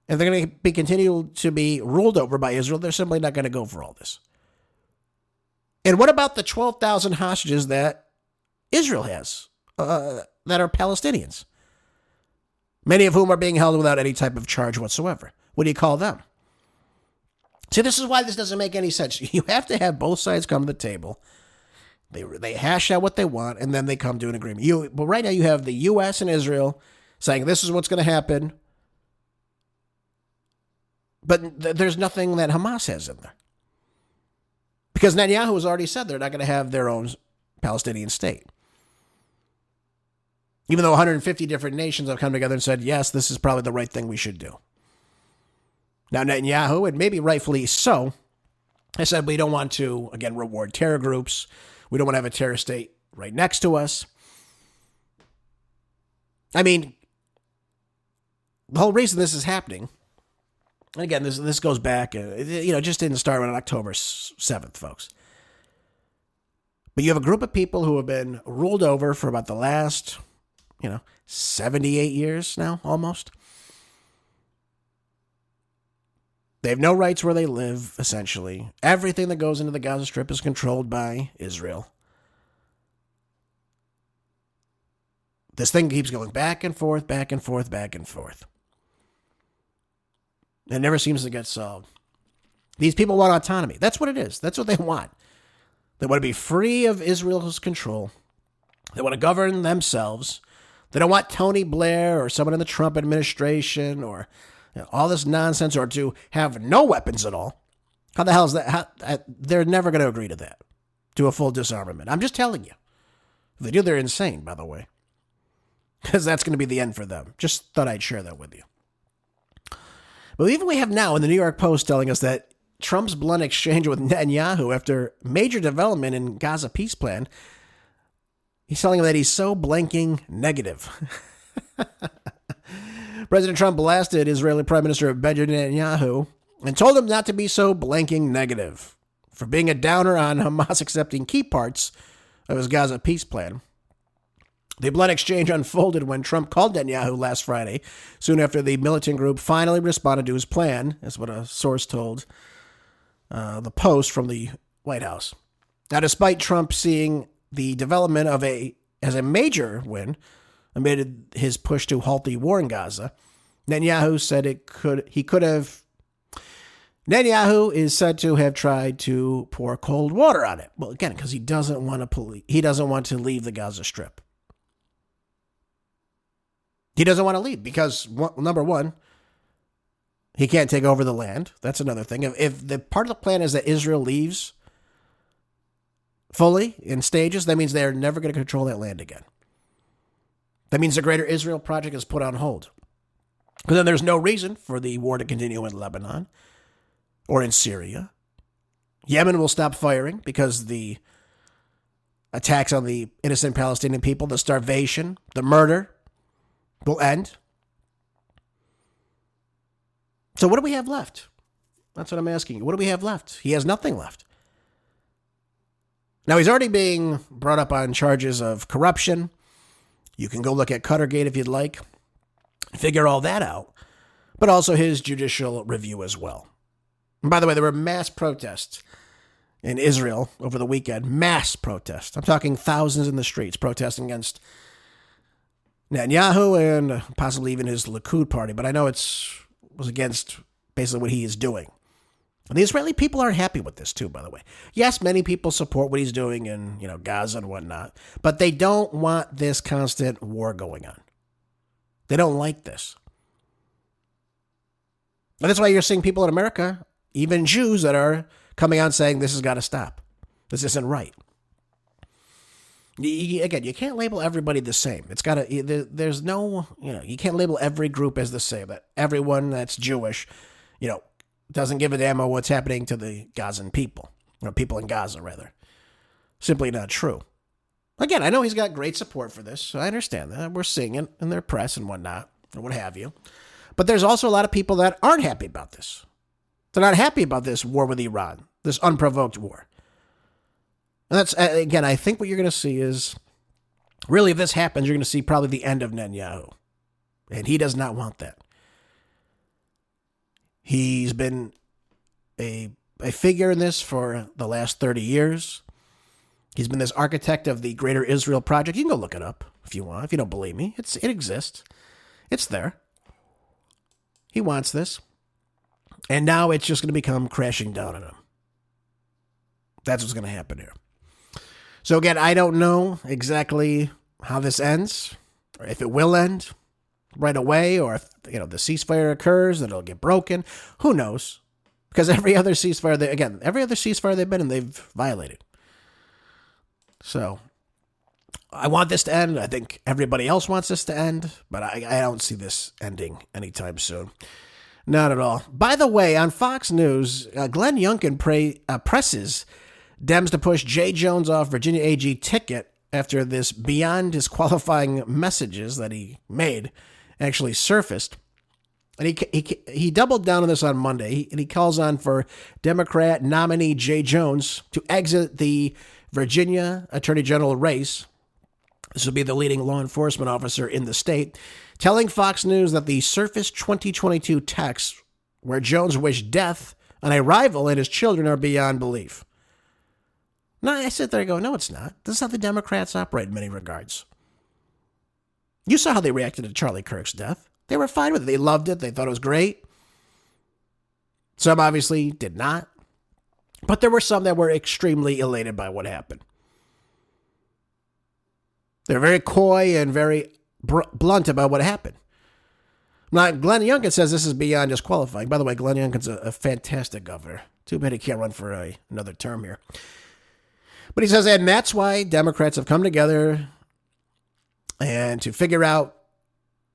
If they're going to continue to be ruled over by Israel, they're simply not going to go for all this. And what about the 12,000 hostages that Israel has that are Palestinians? Many of whom are being held without any type of charge whatsoever. What do you call them? See, this is why this doesn't make any sense. You have to have both sides come to the table. They hash out what they want, and then they come to an agreement. But right now you have the U.S. and Israel saying this is what's going to happen. But there's nothing that Hamas has in there. Because Netanyahu has already said they're not going to have their own Palestinian state. Even though 150 different nations have come together and said, yes, this is probably the right thing we should do. Now Netanyahu, and maybe rightfully so, has said we don't want to, again, reward terror groups. We don't want to have a terror state right next to us. I mean, the whole reason this is happening, and again, this goes back, just didn't start on October 7th, folks. But you have a group of people who have been ruled over for about the last, 78 years now, almost. They have no rights where they live, essentially. Everything that goes into the Gaza Strip is controlled by Israel. This thing keeps going back and forth, back and forth, back and forth. It never seems to get solved. These people want autonomy. That's what it is. That's what they want. They want to be free of Israel's control. They want to govern themselves. They don't want Tony Blair or someone in the Trump administration or all this nonsense, or to have no weapons at all. How the hell is that? They're never going to agree to that, to a full disarmament. I'm just telling you. If they do, they're insane, by the way. Because that's going to be the end for them. Just thought I'd share that with you. But even we have now in the New York Post telling us that Trump's blunt exchange with Netanyahu after major development in Gaza peace plan, he's telling him that he's so blanking negative. President Trump blasted Israeli Prime Minister Benjamin Netanyahu and told him not to be so blanking negative for being a downer on Hamas accepting key parts of his Gaza peace plan. The blunt exchange unfolded when Trump called Netanyahu last Friday, soon after the militant group finally responded to his plan, is what a source told the Post from the White House. Now, despite Trump seeing the development as a major win amid his push to halt the war in Gaza, Netanyahu said Netanyahu is said to have tried to pour cold water on it. Well, again, because he doesn't want to leave the Gaza Strip. He doesn't want to leave because, number one, he can't take over the land. That's another thing. If the part of the plan is that Israel leaves fully in stages, that means they're never going to control that land again. That means the Greater Israel Project is put on hold. Because then there's no reason for the war to continue in Lebanon or in Syria. Yemen will stop firing because the attacks on the innocent Palestinian people, the starvation, the murder will end. So what do we have left? That's what I'm asking you. What do we have left? He has nothing left. Now, he's already being brought up on charges of corruption. You can go look at Cuttergate if you'd like, figure all that out, but also his judicial review as well. And by the way, there were mass protests in Israel over the weekend. Mass protest. I'm talking thousands in the streets protesting against Netanyahu and possibly even his Likud party. But I know was against basically what he is doing. And the Israeli people aren't happy with this too, by the way. Yes, many people support what he's doing in, Gaza and whatnot, but they don't want this constant war going on. They don't like this. And that's why you're seeing people in America, even Jews, that are coming out saying this has got to stop. This isn't right. Again, you can't label everybody the same. It's got to, there's no, you can't label every group as the same. That everyone that's Jewish, doesn't give a damn about what's happening to the Gazan people, or people in Gaza, rather. Simply not true. Again, I know he's got great support for this. So I understand that. We're seeing it in their press and whatnot, or what have you. But there's also a lot of people that aren't happy about this. They're not happy about this war with Iran, this unprovoked war. And that's, again, I think what you're going to see is, really, if this happens, you're going to see probably the end of Netanyahu. And he does not want that. He's been a figure in this for the last 30 years. He's been this architect of the Greater Israel Project. You can go look it up if you want. If you don't believe me, it exists. It's there. He wants this. And now it's just going to become crashing down on him. That's what's going to happen here. So again, I don't know exactly how this ends, or if it will end right away, or if the ceasefire occurs, that it'll get broken. Who knows? Because every other ceasefire they've been in, they've violated. So I want this to end. I think everybody else wants this to end, but I don't see this ending anytime soon. Not at all. By the way, on Fox News, Glenn Youngkin presses Dems to push Jay Jones off Virginia AG ticket after this beyond disqualifying messages that he made actually surfaced. And he doubled down on this on Monday, and he calls on for Democrat nominee Jay Jones to exit the Virginia Attorney General race. This will be the leading law enforcement officer in the state, telling Fox News that the surfaced 2022 texts where Jones wished death on a rival and his children are beyond belief. Now, I sit there and go, no, it's not. This is how the Democrats operate in many regards. You saw how they reacted to Charlie Kirk's death. They were fine with it. They loved it. They thought it was great. Some obviously did not. But there were some that were extremely elated by what happened. They're very coy and very blunt about what happened. Now, Glenn Youngkin says this is beyond disqualifying. By the way, Glenn Youngkin's a fantastic governor. Too bad he can't run for another term here. But he says, and that's why Democrats have come together and to figure out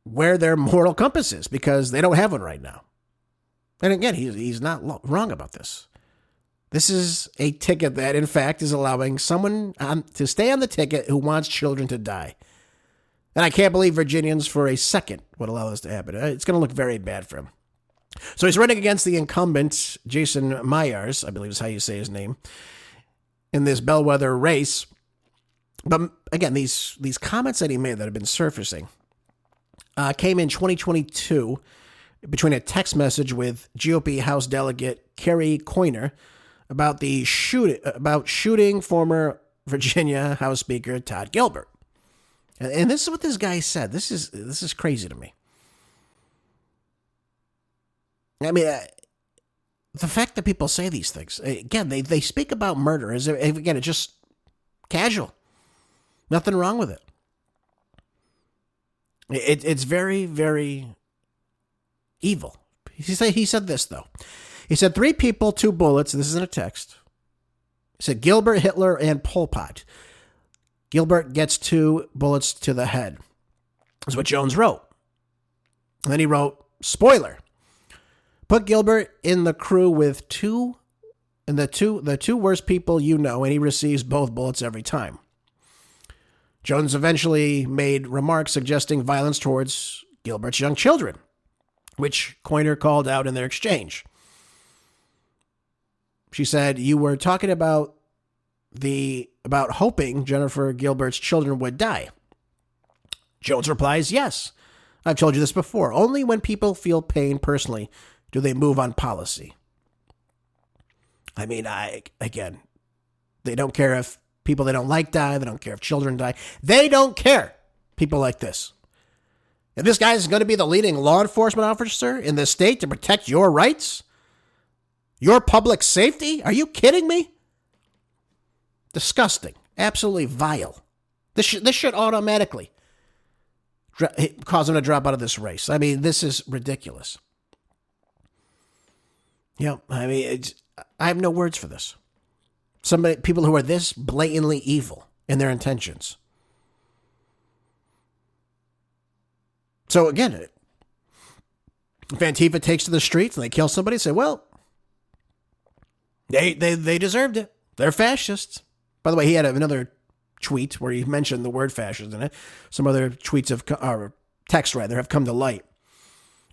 where their moral compass is, because they don't have one right now. And again, he's not wrong about this. This is a ticket that, in fact, is allowing someone to stay on the ticket who wants children to die. And I can't believe Virginians for a second would allow this to happen. It's going to look very bad for him. So he's running against the incumbent, Jason Myers, I believe is how you say his name, in this bellwether race. But again, these comments that he made that have been surfacing came in 2022 between a text message with GOP House Delegate Kerry Coyner about shooting former Virginia House Speaker Todd Gilbert. And this is what this guy said. This is crazy to me. I mean, the fact that people say these things, again, they speak about murder as, again, it's just casual. Nothing wrong with it. It's very, very evil. He said this, though. He said 3 people, 2 bullets. This is in a text. He said Gilbert, Hitler, and Pol Pot. Gilbert gets 2 bullets to the head. That's what Jones wrote. And then he wrote, spoiler, put Gilbert in the crew with the two worst people you know, and he receives both bullets every time. Jones eventually made remarks suggesting violence towards Gilbert's young children, which Coyner called out in their exchange. She said, you were talking about hoping Jennifer Gilbert's children would die. Jones replies, yes, I've told you this before. Only when people feel pain personally do they move on policy. I mean, again, They don't care if people they don't like die. They don't care if children die. They don't care. People like this. If this guy is going to be the leading law enforcement officer in the state to protect your rights, your public safety, are you kidding me? Disgusting. Absolutely vile. This should automatically cause him to drop out of this race. I mean, this is ridiculous. Yeah, I mean, I have no words for this. People who are this blatantly evil in their intentions. So again, if Antifa takes to the streets and they kill somebody, say, well, they deserved it. They're fascists. By the way, he had another tweet where he mentioned the word fascist in it. Some other tweets or texts rather have come to light,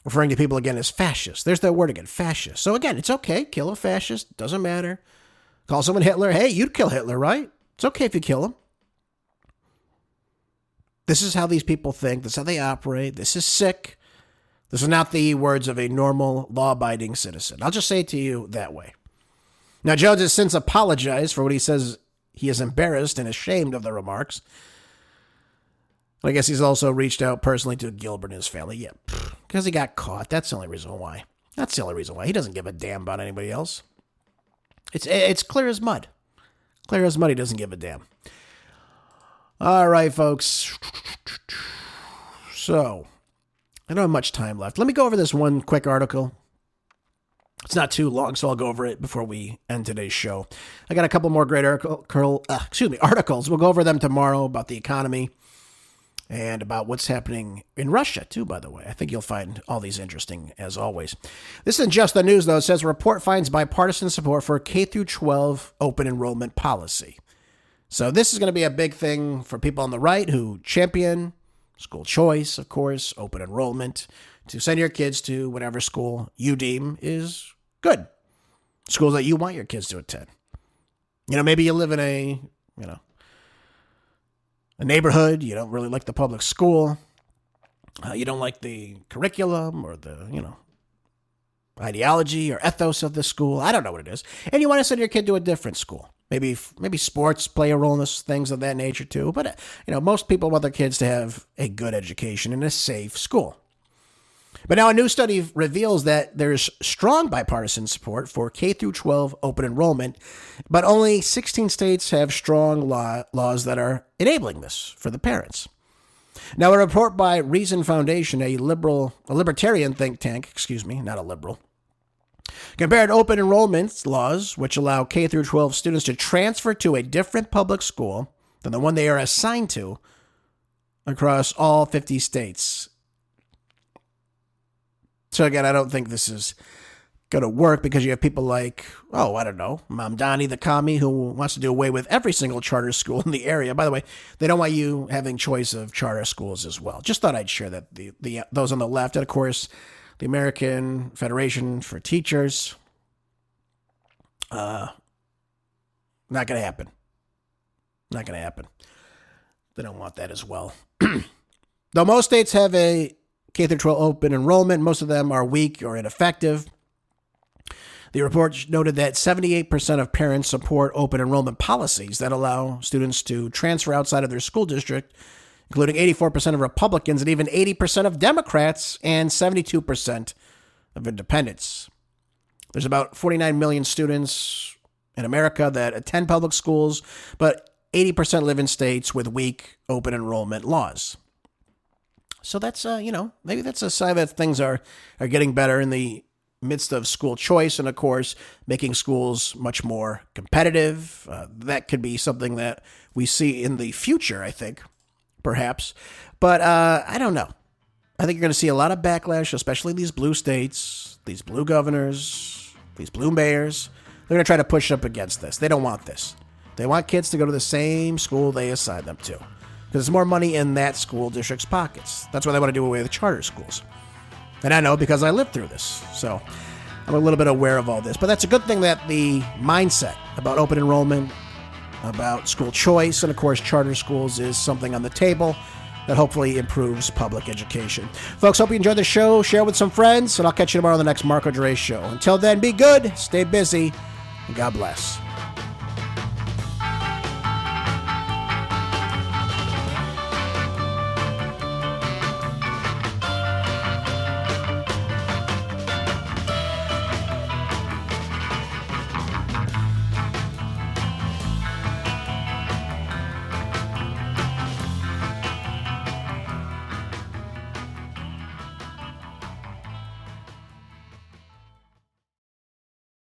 referring to people again as fascists. There's that word again, fascist. So again, it's okay. Kill a fascist. Doesn't matter. Call someone Hitler. Hey, you'd kill Hitler, right? It's okay if you kill him. This is how these people think. This is how they operate. This is sick. This is not the words of a normal, law-abiding citizen. I'll just say it to you that way. Now, Jones has since apologized for what he says he is embarrassed and ashamed of the remarks. I guess he's also reached out personally to Gilbert and his family. Yeah, because he got caught. That's the only reason why. That's the only reason why. He doesn't give a damn about anybody else. It's clear as mud. Clear as mud, he doesn't give a damn. All right, folks. So, I don't have much time left. Let me go over this one quick article. It's not too long, so I'll go over it before we end today's show. I got a couple more great articles. We'll go over them tomorrow about the economy and about what's happening in Russia, too, by the way. I think you'll find all these interesting, as always. This isn't just the news, though. It says, report finds bipartisan support for K-12 open enrollment policy. So this is going to be a big thing for people on the right who champion school choice, of course, open enrollment, to send your kids to whatever school you deem is good. Schools that you want your kids to attend. Maybe you live in a neighborhood, you don't really like the public school, you don't like the curriculum or the, ideology or ethos of the school. I don't know what it is. And you want to send your kid to a different school. Maybe sports play a role in this, things of that nature too. But, most people want their kids to have a good education in a safe school. But now a new study reveals that there's strong bipartisan support for K-12 open enrollment, but only 16 states have strong laws that are enabling this for the parents. Now, a report by Reason Foundation, a libertarian think tank, not a liberal, compared open enrollment laws, which allow K-12 students to transfer to a different public school than the one they are assigned to across all 50 states. So again, I don't think this is going to work because you have people like, Mamdani the commie who wants to do away with every single charter school in the area. By the way, they don't want you having choice of charter schools as well. Just thought I'd share that those on the left, and of course, the American Federation for Teachers. Not going to happen. Not going to happen. They don't want that as well. Though most states have a K-12 open enrollment, most of them are weak or ineffective. The report noted that 78% of parents support open enrollment policies that allow students to transfer outside of their school district, including 84% of Republicans and even 80% of Democrats and 72% of independents. There's about 49 million students in America that attend public schools, but 80% live in states with weak open enrollment laws. So that's, maybe that's a sign that things are getting better in the midst of school choice and, of course, making schools much more competitive. That could be something that we see in the future, I think, perhaps. But I don't know. I think you're going to see a lot of backlash, especially these blue states, these blue governors, these blue mayors. They're going to try to push up against this. They don't want this. They want kids to go to the same school they assign them to, because there's more money in that school district's pockets. That's why they want to do away with charter schools. And I know because I lived through this. So I'm a little bit aware of all this. But that's a good thing that the mindset about open enrollment, about school choice, and of course charter schools is something on the table that hopefully improves public education. Folks, hope you enjoyed the show. Share with some friends, and I'll catch you tomorrow on the next Marco Dre Show. Until then, be good, stay busy, and God bless.